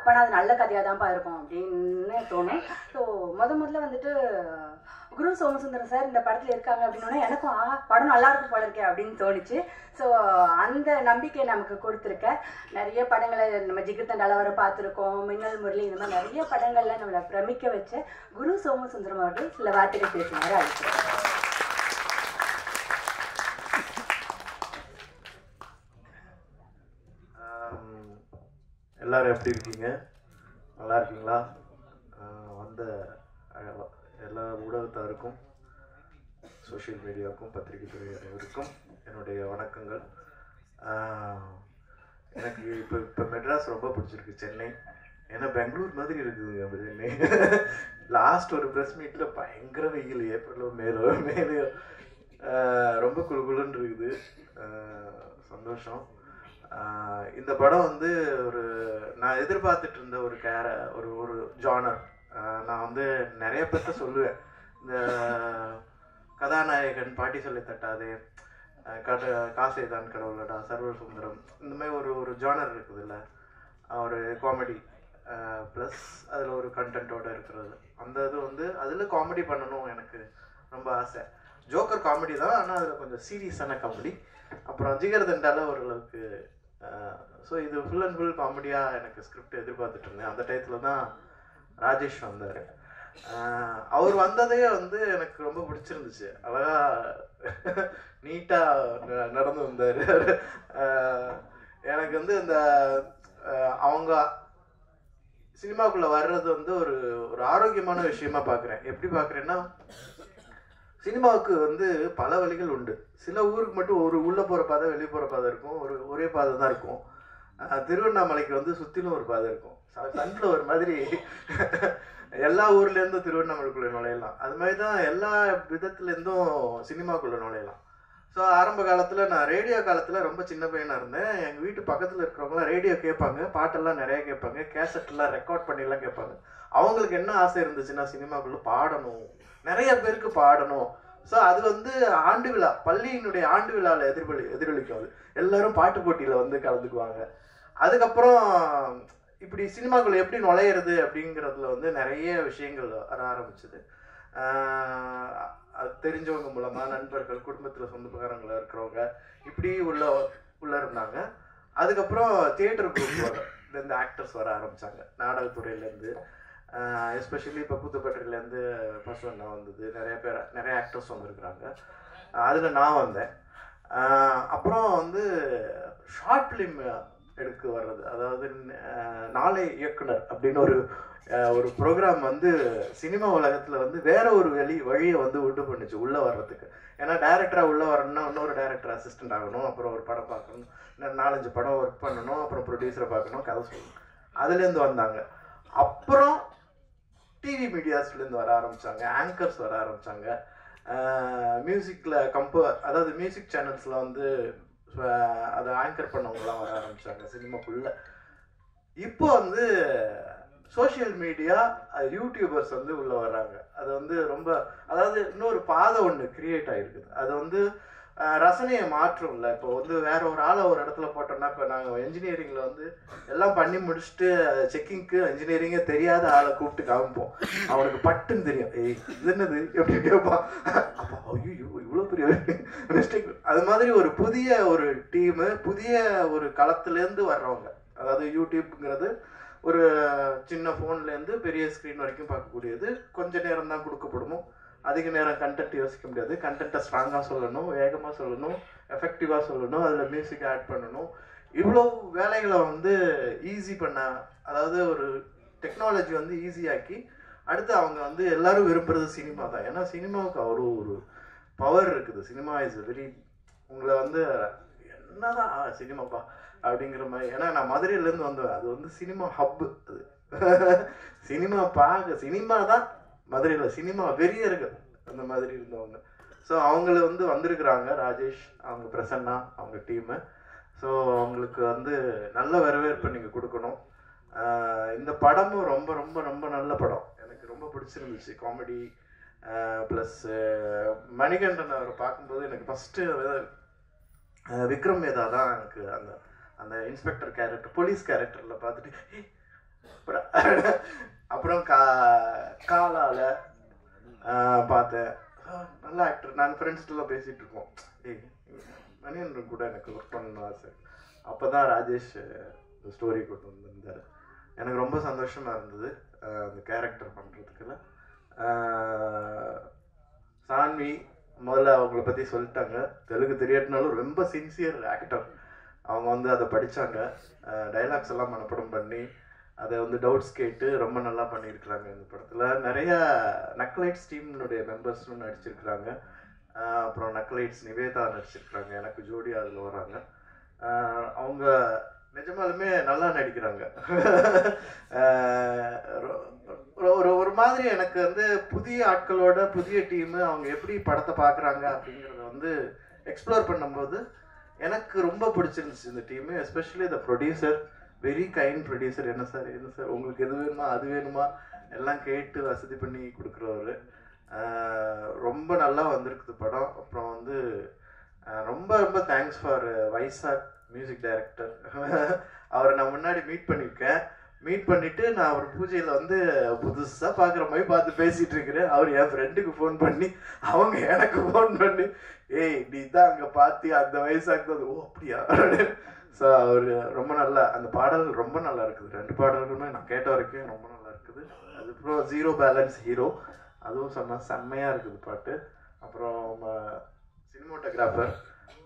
அப்போனா அது நல்ல கதையாக தான்ப்பா இருக்கும் அப்படின்னு தோணும். ஸோ முதல்ல வந்துட்டு குரு சோமசுந்தரம் சார் இந்த படத்தில் இருக்காங்க அப்படின்னோடனே எனக்கும் படம் நல்லா இருக்கும் போல இருக்கே அப்படின்னு தோணுச்சு. ஸோ அந்த நம்பிக்கை நமக்கு கொடுத்துருக்க நிறைய படங்களை நம்ம ஜிகிர்தண்டால வர பார்த்துருக்கோம், மின்னல் முரளி, இந்த மாதிரி நிறைய படங்கள்ல நம்மளை பிரமிக்க வச்ச குரு சோமசுந்தரம் அவர்கள் சில வார்த்தைகள் பேசினாரு. அழைக்கிறேன். எல்லாரும் எப்படி இருக்கீங்க? நல்லா இருக்கீங்களா? வந்த எல்லா ஊடகத்தாருக்கும், சோஷியல் மீடியாவுக்கும், பத்திரிகை துறை அனைவருக்கும் என்னுடைய வணக்கங்கள். எனக்கு இப்போ மெட்ராஸ் ரொம்ப பிடிச்சிருக்கு, சென்னை. ஏன்னா பெங்களூர் மாதிரி இருக்குதுங்க சென்னை. லாஸ்ட் ஒரு ப்ரெஸ் மீட்டில் பயங்கர வெயில், ஏப்ரலோ மேலோ ரொம்ப குளுகுளுன்னு இருக்குது. சந்தோஷம். இந்த படம் வந்து நான் எதிர்பார்த்துட்டு இருந்த ஒரு ஜானர். நான் வந்து நிறைய பேர்த்த சொல்லுவேன், இந்த கதாநாயகன் பாட்டி சொல்லி தட்டாதே, காசேதான் கடவுளடா, சர்வர் சுந்தரம், இந்த மாதிரி ஒரு ஜானர் இருக்குதுல்ல, ஒரு காமெடி ப்ளஸ் அதில் ஒரு கண்டென்ட்டோடு இருக்கிறது. அந்த இது வந்து அதில் காமெடி பண்ணணும் எனக்கு ரொம்ப ஆசை. ஜோக்கர் காமெடி தான், ஆனால் அதில் கொஞ்சம் சீரியஸான காமெடி. அப்புறம் ஜிகர்தண்டால ஓரளவுக்கு. ஸோ இது ஃபுல் அண்ட் ஃபுல் காமெடியாக எனக்கு ஸ்கிரிப்ட் எதிர்பார்த்துட்டு இருந்தேன். அந்த டயத்தில் தான் ராஜேஷ் வந்தார். அவர் வந்ததே வந்து எனக்கு ரொம்ப பிடிச்சிருந்துச்சு. அழகாக நீட்டாக நடந்து வந்தார். எனக்கு வந்து இந்த அவங்க சினிமாக்குள்ளே வர்றது வந்து ஒரு ஆரோக்கியமான விஷயமா பார்க்குறேன். எப்படி பார்க்குறேன்னா, சினிமாவுக்கு வந்து பல வழிகள் உண்டு. சில ஊருக்கு மட்டும் உள்ளே போகிற பாதை, வெளியே போகிற பாதை இருக்கும், ஒரே பாதை தான் இருக்கும். திருவண்ணாமலைக்கு வந்து சுற்றிலும் ஒரு பாதை இருக்கும். சன்னில் ஒரு மாதிரி எல்லா ஊர்லேருந்தும் திருவண்ணாமலைக்குள்ளே நுழையலாம். அது மாதிரி தான் எல்லா விதத்துலேருந்தும் சினிமாக்குள்ளே நுழையலாம். ஸோ ஆரம்ப காலத்தில், நான் ரேடியோ காலத்தில் ரொம்ப சின்ன பையனாக இருந்தேன். எங்கள் வீட்டு பக்கத்தில் இருக்கிறவங்களாம் ரேடியோ கேட்பாங்க, பாட்டெல்லாம் நிறையா கேட்பாங்க, கேசட்டெல்லாம் ரெக்கார்ட் பண்ணிலாம் கேட்பாங்க. அவங்களுக்கு என்ன ஆசை இருந்துச்சுன்னா, சினிமாக்குள்ளே பாடணும், நிறைய பேருக்கு பாடணும். ஸோ அது வந்து ஆண்டு விழா, பள்ளியினுடைய ஆண்டு விழாவில் எதிரொலிக்கும். அது எல்லாரும் பாட்டு போட்டியில் வந்து கலந்துக்குவாங்க. அதுக்கப்புறம் இப்படி சினிமாக்குள்ளே எப்படி நுழையிறது அப்படிங்கிறதுல வந்து நிறைய விஷயங்கள் வர ஆரம்பிச்சுது. அது தெரிஞ்சவங்க மூலமாக, நண்பர்கள், குடும்பத்தில் சொந்தக்காரங்களாக இருக்கிறவங்க, இப்படி உள்ள இருந்தாங்க. அதுக்கப்புறம் தியேட்டர் குரூப் இந்த ஆக்டர்ஸ் வர ஆரம்பித்தாங்க, நாடகத்துறையிலேருந்து. எஸ்பெஷலி இப்போ கூத்துப்பட்டிலேருந்து பசுவண்ணா வந்தது, நிறைய ஆக்டர்ஸ் வந்திருக்கிறாங்க. அதில் நான் வந்தேன். அப்புறம் வந்து ஷார்ட் ஃபிலிம் எடுக்க வர்றது, அதாவது நாளை இயக்குனர் அப்படின்னு ஒரு ப்ரோக்ராம் வந்து சினிமா உலகத்தில் வந்து வேற ஒரு வழியை வந்து உண்டு பண்ணுச்சு உள்ளே வர்றதுக்கு. ஏன்னா டைரக்டராக உள்ளே வரணும்னா இன்னொரு டைரக்டர் அசிஸ்டண்ட் ஆகணும், அப்புறம் ஒரு படம் பார்க்கணும், 4-5 படம் ஒர்க் பண்ணணும், அப்புறம் ப்ரொடியூசரை பார்க்கணும், கதை சொல்லணும். அதுலேருந்து வந்தாங்க. அப்புறம் டிவி மீடியாஸ்லேருந்து வர ஆரம்பித்தாங்க, ஆங்கர்ஸ் வர ஆரம்பித்தாங்க. மியூசிக்கில் அதாவது மியூசிக் சேனல்ஸில் வந்து அதை ஆங்கர் பண்ணவங்களாம் வர ஆரம்பித்தாங்க சினிமாக்குள்ளே. இப்போ வந்து சோஷியல் மீடியா, யூடியூபர்ஸ் வந்து உள்ளே வர்றாங்க. அது வந்து ரொம்ப, அதாவது இன்னொரு பாதை ஒன்று கிரியேட் ஆகிருக்குது. அது வந்து ரசனையை மாற்றும்ல. இப்போ வந்து வேற ஒரு ஆளை ஒரு இடத்துல போட்டோம்னா, இப்போ நாங்கள் என்ஜினியரிங்கில் வந்து எல்லாம் பண்ணி முடிச்சுட்டு செக்கிங்க்கு என்ஜினியரிங்கே தெரியாத ஆளை கூப்பிட்டு காமிப்போம். அவனுக்கு பட்டுன்னு தெரியும், ஏய் இது என்னது எப்படி கேட்பான். அப்போ ஐயோ இவ்வளோ பெரிய மிஸ்டேக். அது மாதிரி ஒரு புதிய ஒரு டீமு, புதிய ஒரு களத்துலேருந்து வர்றவங்க. அதாவது யூடியூப்ங்கிறது ஒரு சின்ன ஃபோன்லேருந்து பெரிய ஸ்க்ரீன் வரைக்கும் பார்க்கக்கூடியது. கொஞ்ச நேரம் தான் கொடுக்கப்படணும், அதிக நேரம் கண்டென்ட் யோசிக்க முடியாது. கண்டென்ட்டை ஸ்ட்ராங்காக சொல்லணும், வேகமாக சொல்லணும், எஃபெக்டிவாக சொல்லணும், அதில் மியூசிக் ஆட் பண்ணணும். இவ்வளோ வேலைகளை வந்து ஈஸி பண்ண, அதாவது ஒரு டெக்னாலஜி வந்து ஈஸியாக்கி, அடுத்து அவங்க வந்து எல்லாரும் விரும்புகிறது சினிமா தான். ஏன்னா சினிமாவுக்கு ஒரு பவர் இருக்குது. சினிமா இஸ் வெரி, உங்களை வந்து என்னதான் சினிமாப்பா அப்படிங்கிற மாதிரி. ஏன்னா நான் மதுரையிலேருந்து வந்தேன், அது வந்து சினிமா ஹப்பு. அது சினிமா தான் மதுரையில் சினிமா வெறியர்கள் அந்த மாதிரி இருந்தவங்க. ஸோ அவங்கள வந்து வந்திருக்கிறாங்க, ராஜேஷ், அவங்க பிரசன்னா, அவங்க டீமு. ஸோ அவங்களுக்கு வந்து நல்ல வரவேற்பு நீங்கள் கொடுக்கணும். இந்த படமும் ரொம்ப ரொம்ப ரொம்ப நல்ல படம், எனக்கு ரொம்ப பிடிச்சிருந்துச்சு. காமெடி ப்ளஸ் மணிகண்டன் அவரை பார்க்கும்போது எனக்கு ஃபஸ்ட்டு விக்ரம் வேதா தான் எனக்கு அந்த இன்ஸ்பெக்டர் கேரக்டர், போலீஸ் கேரக்டரில் பார்த்துட்டு அப்புறம் காலால பார்த்தேன், நல்ல ஆக்டர். நாங்கள் ஃப்ரெண்ட்ஸ்லாம் பேசிகிட்டு இருக்கோம், ஏய் மணியன் கூட எனக்கு ஒர்க் பண்ணணும் ஆசை. அப்போ தான் ராஜேஷ் இந்த ஸ்டோரி கொண்டு வந்திருந்தார். எனக்கு ரொம்ப சந்தோஷமாக இருந்தது அந்த கேரக்டர் பண்ணுறதுக்குள்ள. சான்வி முதல்ல அவங்கள பற்றி சொல்லிட்டாங்க. தெலுங்கு தெரியாட்டினாலும் ரொம்ப சின்சியர் ஆக்டர். அவங்க வந்து அதை படித்தாங்க, டைலாக்ஸ் எல்லாம் மனப்படம் பண்ணி அதை வந்து டவுட்ஸ் கேட்டு ரொம்ப நல்லா பண்ணியிருக்கிறாங்க. இந்த படத்தில் நிறையா நக்லைட்ஸ் டீம்னுடைய மெம்பர்ஸும் நடிச்சிருக்கிறாங்க. அப்புறம் நக்லைட்ஸ் நிவேதா நடிச்சிருக்கிறாங்க, எனக்கு ஜோடி அதில் வராங்க. அவங்க நிஜமாலுமே நல்லா நடிக்கிறாங்க. ஒரு மாதிரி எனக்கு வந்து புதிய ஆட்களோட புதிய டீமு அவங்க எப்படி படத்தை பார்க்குறாங்க அப்படிங்கிறத வந்து எக்ஸ்ப்ளோர் பண்ணும்போது எனக்கு ரொம்ப பிடிச்சிருந்துச்சு இந்த team. Especially the producer, very kind producer. என்ன சார் உங்களுக்கு எது வேணுமா அது வேணுமா எல்லாம் கேட்டு வசதி பண்ணி கொடுக்குறவர். ரொம்ப நல்லா வந்திருக்குது படம். அப்புறம் வந்து ரொம்ப ரொம்ப thanks for Vaisakh music director. அவரை நான் முன்னாடி மீட் பண்ணியிருக்கேன். மீட் பண்ணிவிட்டு நான் அவர் பூஜையில் வந்து புதுசாக பார்க்குற மாதிரி பார்த்து பேசிகிட்டு இருக்கிறேன். அவர் என் ஃப்ரெண்டுக்கு ஃபோன் பண்ணி அவங்க எனக்கு ஃபோன் பண்ணி, ஏய் நீ தான் அங்கே பார்த்தி அந்த வைசாக் தான். ஓ அப்படியா? ஸோ அவர் ரொம்ப நல்லா, அந்த பாடல் ரொம்ப நல்லா இருக்குது. 2 பாடல்களுமே நான் கேட்ட வரைக்கும் ரொம்ப நல்லா இருக்குது. அதுக்கப்புறம் ஜீரோ பேலன்ஸ் ஹீரோ, அதுவும் செம்மையாக இருக்குது பாட்டு. அப்புறம் சினிமோட்டோகிராஃபர்,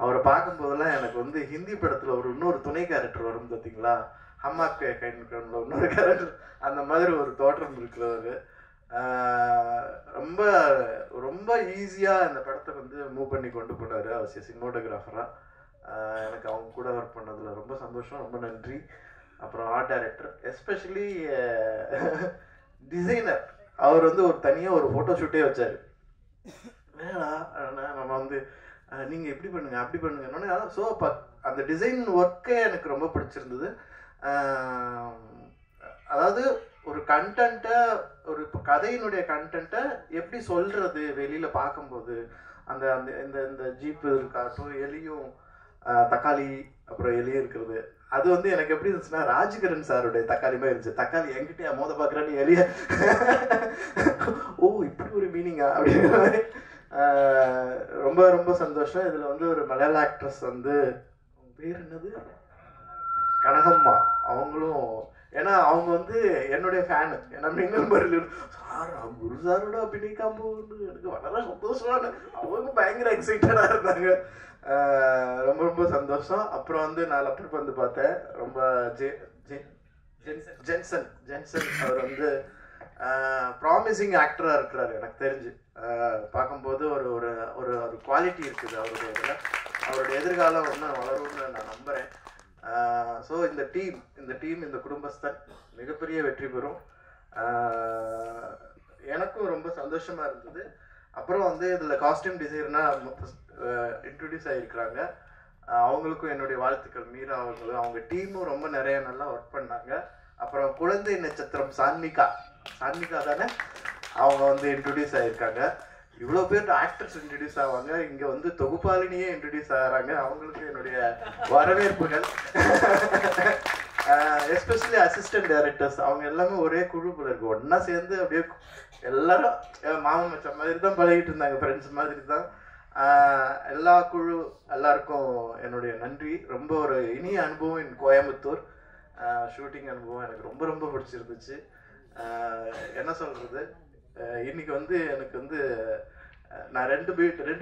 அவரை பார்க்கும்போதெல்லாம் எனக்கு வந்து ஹிந்தி படத்தில் இன்னொரு துணை கேரக்டர் வரும் பார்த்தீங்களா, ஹம்மாக்கு கைன்ல இன்னொரு கேரக்டர், அந்த மாதிரி ஒரு தோற்றம் இருக்கிறவர். ரொம்ப ரொம்ப ஈஸியாக இந்த படத்தை வந்து மூவ் பண்ணி கொண்டு போனார் அவசியம் சினிமோட்டோகிராஃபராக. எனக்கு அவங்க கூட ஒர்க் பண்ணதில் ரொம்ப சந்தோஷம், ரொம்ப நன்றி. அப்புறம் ஆர்ட் டைரக்டர், எஸ்பெஷலி டிசைனர், அவர் வந்து ஒரு தனியாக ஒரு ஃபோட்டோ ஷூட்டே வச்சார். நம்ம வந்து நீங்கள் இப்படி பண்ணுங்க அப்படி பண்ணுங்கன்னா, ஸோ அந்த டிசைன் ஒர்க்கே எனக்கு ரொம்ப பிடிச்சிருந்தது. அதாவது ஒரு கண்டென்ட்டை, ஒரு கதையினுடைய கண்டென்ட்டை எப்படி சொல்கிறது வெளியில் பார்க்கும்போது, அந்த அந்த இந்த இந்த ஜீப்பு இருக்காட்டும், எலியும் தக்காளி அப்புறம் எலியும் இருக்கிறது, அது வந்து எனக்கு எப்படி இருந்துச்சுன்னா ராஜ்கிரண் சாருடைய தக்காளி மாதிரி இருந்துச்சு. தக்காளி என்கிட்டயே மோத பார்க்குறான்னு எலிய, ஓ இப்படி ஒரு மீனிங்கா அப்படிங்கிற மாதிரி. ரொம்ப ரொம்ப சந்தோஷம். இதில் வந்து ஒரு மலையாள ஆக்ட்ரஸ் வந்து, பேர் என்னது, கனகம்மா, அவங்களும், ஏன்னா அவங்க வந்து என்னுடைய ஃபேனு. ஏன்னா மின்னல் மரில் சார் குரு சாரோட அபிநயிக்காம்போன்னு எனக்கு வளர சந்தோஷமான, அவங்க பயங்கர எக்ஸைட்டடாக இருந்தாங்க. ரொம்ப ரொம்ப சந்தோஷம். அப்புறம் வந்து நான் லெப்டர் வந்து பார்த்தேன், ரொம்ப ஜென்சன் அவர் வந்து ப்ராமிசிங் ஆக்டராக இருக்கிறாரு எனக்கு தெரிஞ்சு. பார்க்கும்போது ஒரு ஒரு ஒரு ஒரு குவாலிட்டி இருக்குது அவருடைய இதில். அவருடைய எதிர்காலம் இன்னும் வளரும்னு நான் நம்புகிறேன். ஸோ இந்த டீம் இந்த குடும்பஸ்தன் மிகப்பெரிய வெற்றி பெறும். எனக்கும் ரொம்ப சந்தோஷமாக இருந்தது. அப்புறம் வந்து இதில் காஸ்டியூம் டிசைனராக இன்ட்ரடியூஸ் ஆகியிருக்கிறாங்க. அவங்களுக்கும் என்னுடைய வாழ்த்துக்கள். மீரா அவங்களும் அவங்க டீமும் ரொம்ப நிறைய நல்லா ஒர்க் பண்ணாங்க. அப்புறம் குழந்தை நட்சத்திரம் சான்விகா தானே, அவங்க வந்து இன்ட்ரடியூஸ் ஆகியிருக்காங்க. இவ்வளோ பேர் ஆக்டர்ஸ் இன்ட்ரடியூஸ் ஆவாங்க, இங்கே வந்து தொகுப்பாளினியே இன்ட்ரடியூஸ் ஆகிறாங்க. அவங்களுக்கு என்னுடைய வரவேற்புகள். எஸ்பெஷலி அசிஸ்டன்ட் டைரக்டர்ஸ், அவங்க எல்லாமே ஒரே குழுக்குள்ள இருக்கு, ஒன்றா சேர்ந்து அப்படியே எல்லாரும் மாமன் மச்ச மாதிரி தான் பழகிட்டு இருந்தாங்க, ஃப்ரெண்ட்ஸ் மாதிரி தான். எல்லா குழு எல்லாருக்கும் என்னுடைய நன்றி. ரொம்ப ஒரு இனிய அனுபவம். இன் கோயம்புத்தூர் ஷூட்டிங் அனுபவம் எனக்கு ரொம்ப ரொம்ப பிடிச்சிருந்துச்சு. என்ன சொல்கிறது, இன்னைக்கு வந்து எனக்கு வந்து நான் ரெண்டு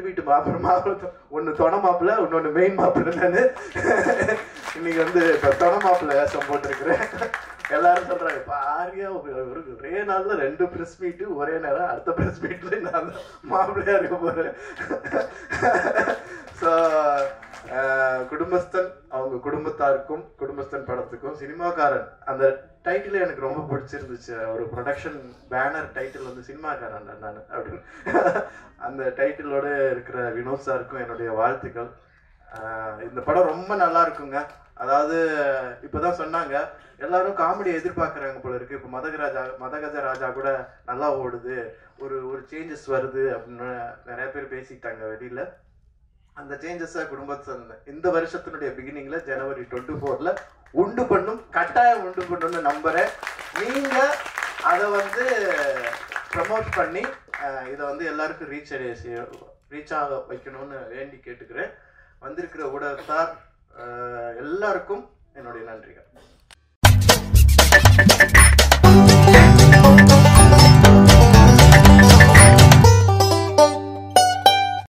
வீட்டு மாப்பிள்ளை, ஒன்று தொண மாப்பிள்ளை, இன்னொன்று மெயின் மாப்பிள்ளை. நான் இன்னைக்கு வந்து இப்போ தொண மாப்பிள்ளை வேஷம் போட்டிருக்கிறேன். எல்லாரும் சொல்கிறாங்க, இப்போ ஆரியா ஒரே நாளில் 2 ப்ரெஸ் மீட்டு ஒரே நேரம், அடுத்த ப்ரெஸ் மீட்டில் நான் மாப்பிள்ளையாக இருக்க போகிறேன். ஸோ குடும்பஸ்தன், அவங்க குடும்பத்தாருக்கும் குடும்பஸ்தன் படத்துக்கும் சினிமாக்காரன் அந்த டைட்டில் எனக்கு ரொம்ப பிடிச்சிருந்துச்சு. ஒரு ப்ரொடக்ஷன் பேனர் டைட்டில் வந்து சினிமாக்காரன் நான் அப்படின்னு அந்த டைட்டிலோடு இருக்கிற வினோத் சாருக்கும் என்னுடைய வாழ்த்துக்கள். இந்த படம் ரொம்ப நல்லா இருக்குங்க. அதாவது இப்போதான் சொன்னாங்க, எல்லாரும் காமெடியை எதிர்பார்க்குறாங்க போல இருக்கு. இப்போ மதகஜ ராஜா கூட நல்லா ஓடுது, ஒரு சேஞ்சஸ் வருது அப்படின்னு நிறைய பேர் பேசிட்டாங்க வெளியில். அந்த சேஞ்சஸை குடும்பத்தை இந்த வருஷத்தினுடைய பிகினிங்கில் ஜனவரி 24 உண்டு பண்ணும், கட்டாயம் உண்டு பண்ணும்னு நம்புறேன். நீங்க அதை வந்து ப்ரமோட் பண்ணி இதை வந்து எல்லாருக்கும் ரீச் ஆக வைக்கணும்னு வேண்டி கேட்டுக்கிறேன். வந்திருக்கிற ஊடகத்தார் எல்லாருக்கும் என்னுடைய நன்றிகள்.